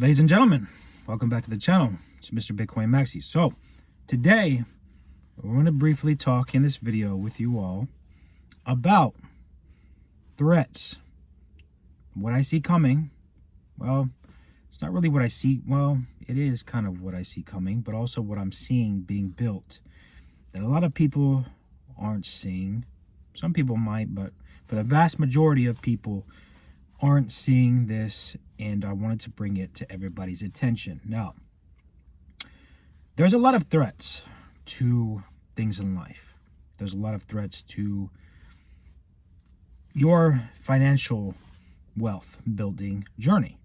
Ladies and gentlemen, welcome back to the channel. It's Mr. Bitcoin Maxi. So today we're going to briefly talk in this video with you all about threats. What I see coming. Well, it's not really what I see. Well, it is kind of what I see coming, but also what I'm seeing being built that a lot of people aren't seeing. Some people might, but for the vast majority of people aren't seeing this, and I wanted to bring it to everybody's attention. Now, there's a lot of threats to things in life. There's a lot of threats to your financial wealth building journey,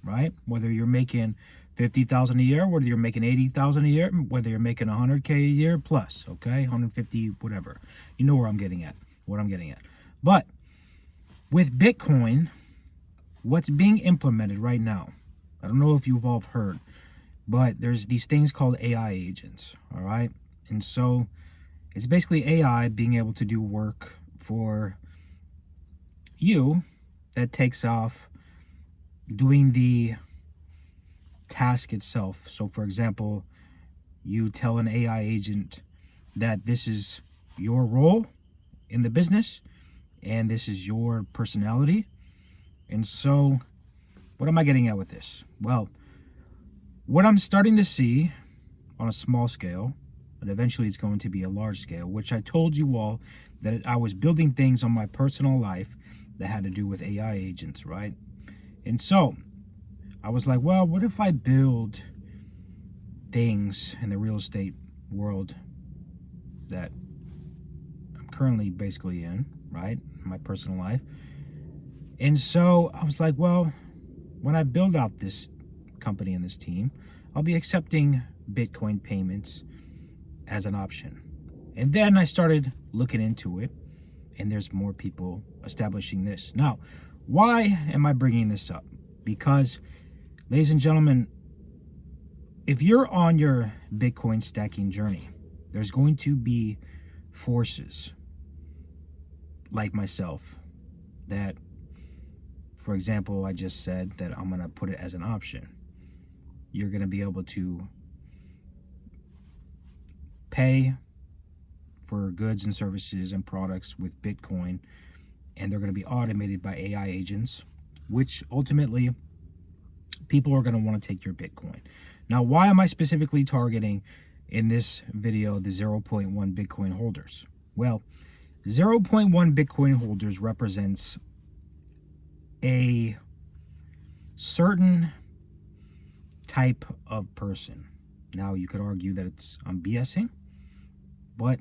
right? Whether you're making $50,000 a year, whether you're making $80,000 a year, whether you're making $100K a year plus, okay, 150, whatever. You know where I'm getting at, what I'm getting at. But with Bitcoin, what's being implemented right now, I don't know if you've all heard, but there's these things called AI agents, all right? And so it's basically AI being able to do work for you that takes off doing the task itself. So for example, you tell an AI agent that this is your role in the business and this is your personality. And so what am I getting at with this? Well, what I'm starting to see on a small scale, but eventually it's going to be a large scale, which I told you all that I was building things on my personal life that had to do with AI agents, right? And so I was like, well, what if I build things in the real estate world that I'm currently basically in, right? My personal life. And so I was like, well, when I build out this company and this team, I'll be accepting Bitcoin payments as an option. And then I started looking into it, and there's more people establishing this. Now, why am I bringing this up? Because, ladies and gentlemen, if you're on your Bitcoin stacking journey, there's going to be forces like myself that, for example, I just said that I'm going to put it as an option. You're going to be able to pay for goods and services and products with Bitcoin, and they're going to be automated by AI agents, which ultimately people are going to want to take your Bitcoin. Now, why am I specifically targeting in this video the 0.1 Bitcoin holders? Well, 0.1 Bitcoin holders represents a certain type of person. Now, you could argue that I'm BSing, but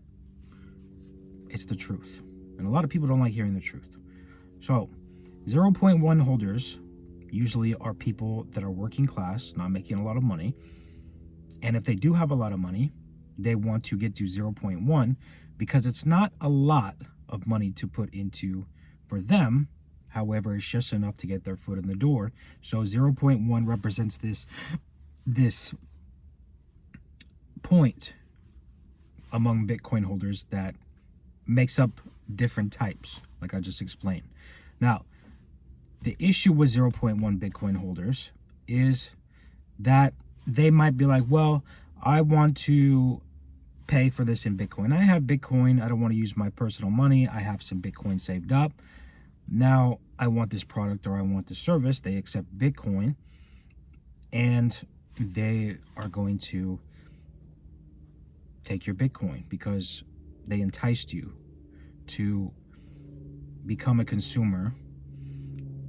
it's the truth. And a lot of people don't like hearing the truth. So 0.1 holders usually are people that are working class, not making a lot of money. And if they do have a lot of money, they want to get to 0.1 because it's not a lot of money to put into for them. However, it's just enough to get their foot in the door. So 0.1 represents this point among Bitcoin holders that makes up different types, like I just explained. Now, the issue with 0.1 Bitcoin holders is that they might be like, well, I want to pay for this in Bitcoin. I have Bitcoin. I don't want to use my personal money. I have some Bitcoin saved up. Now I want this product or I want this service. They accept Bitcoin, and they are going to take your Bitcoin because they enticed you to become a consumer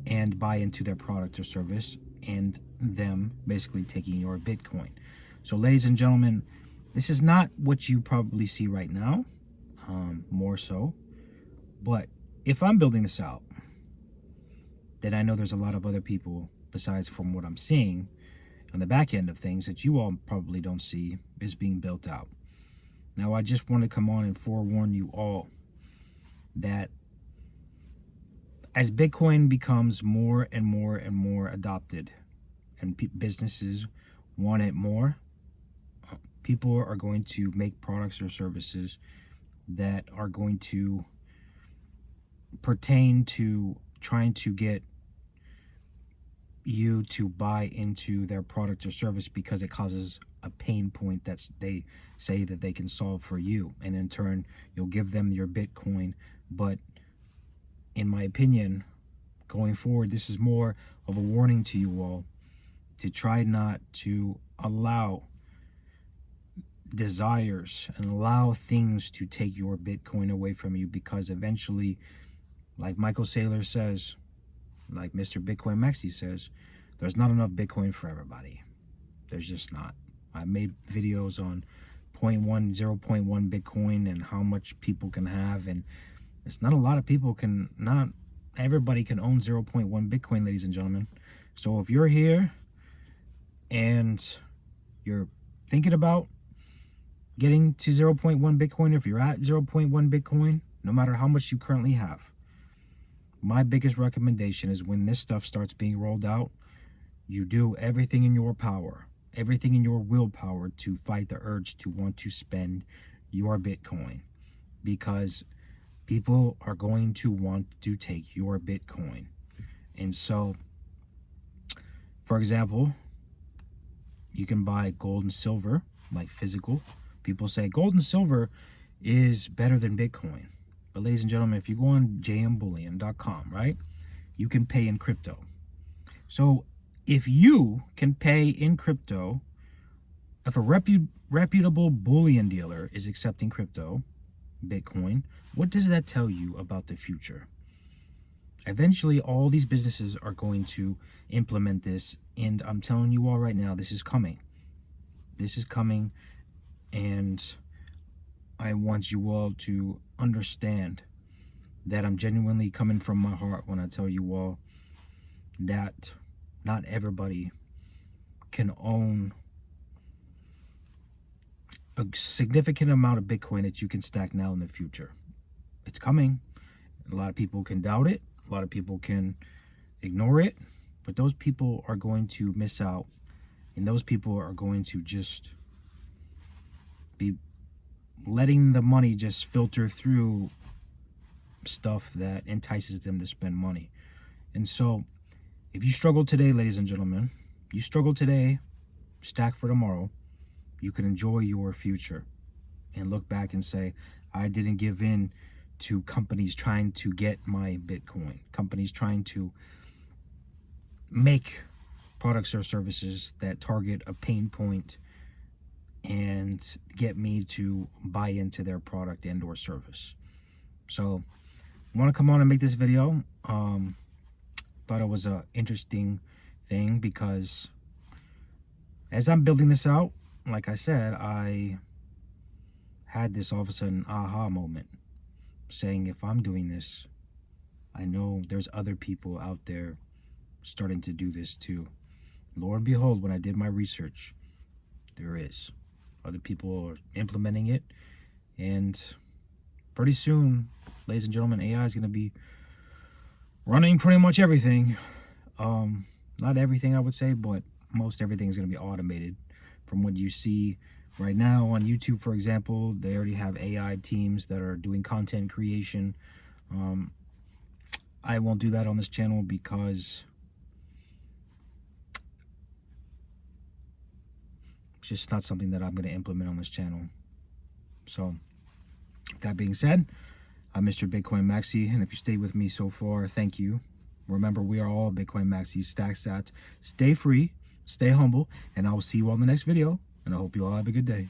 and buy into their product or service, and them basically taking your Bitcoin. So ladies and gentlemen, this is not what you probably see right now, more so. But if I'm building this out, then I know there's a lot of other people, besides from what I'm seeing on the back end of things, that you all probably don't see is being built out. Now, I just want to come on and forewarn you all that as Bitcoin becomes more and more and more adopted and businesses want it more, people are going to make products or services that are going to pertain to trying to get you to buy into their product or service because it causes a pain point that they say that they can solve for you, and in turn you'll give them your Bitcoin. But in my opinion, going forward, this is more of a warning to you all to try not to allow desires and allow things to take your Bitcoin away from you, because eventually, like Michael Saylor says, like Mr. Bitcoin Maxi says, there's not enough Bitcoin for everybody. There's just not. I made videos on 0.1 Bitcoin and how much people can have, and it's not a lot of people can, not everybody can own 0.1 Bitcoin, ladies and gentlemen. So if you're here and you're thinking about getting to 0.1 Bitcoin, if you're at 0.1 Bitcoin, no matter how much you currently have, my biggest recommendation is when this stuff starts being rolled out, you do everything in your power, everything in your willpower to fight the urge to want to spend your Bitcoin, because people are going to want to take your Bitcoin. And so, for example, you can buy gold and silver, like physical. People say gold and silver is better than Bitcoin. But ladies and gentlemen, if you go on jmbullion.com, right, you can pay in crypto. So if you can pay in crypto, if a reputable bullion dealer is accepting crypto, Bitcoin, what does that tell you about the future? Eventually, all these businesses are going to implement this, and I'm telling you all right now, this is coming. This is coming, and I want you all to understand that I'm genuinely coming from my heart when I tell you all that not everybody can own a significant amount of Bitcoin that you can stack now in the future. It's coming. A lot of people can doubt it. A lot of people can ignore it. But those people are going to miss out. And those people are going to just be letting the money just filter through stuff that entices them to spend money. And so, if you struggle today, ladies and gentlemen, you struggle today, stack for tomorrow, you can enjoy your future and look back and say, I didn't give in to companies trying to get my Bitcoin, companies trying to make products or services that target a pain point and get me to buy into their product and or service. So I want to come on and make this video. Thought it was a interesting thing because as I'm building this out, like I said, I had this all of a sudden aha moment saying, if I'm doing this, I know there's other people out there starting to do this too. Lo and behold, when I did my research, there is. Other people are implementing it, and pretty soon, ladies and gentlemen, AI is going to be running pretty much everything. Not everything, I would say, but most everything is going to be automated. From what you see right now on YouTube, for example, they already have AI teams that are doing content creation. I won't do that on this channel because it's just not something that I'm going to implement on this channel. So, that being said, I'm Mr. Bitcoin Maxi, and if you stayed with me so far, thank you. Remember, we are all Bitcoin Maxis, stack sats. Stay free, stay humble, and I will see you all in the next video, and I hope you all have a good day.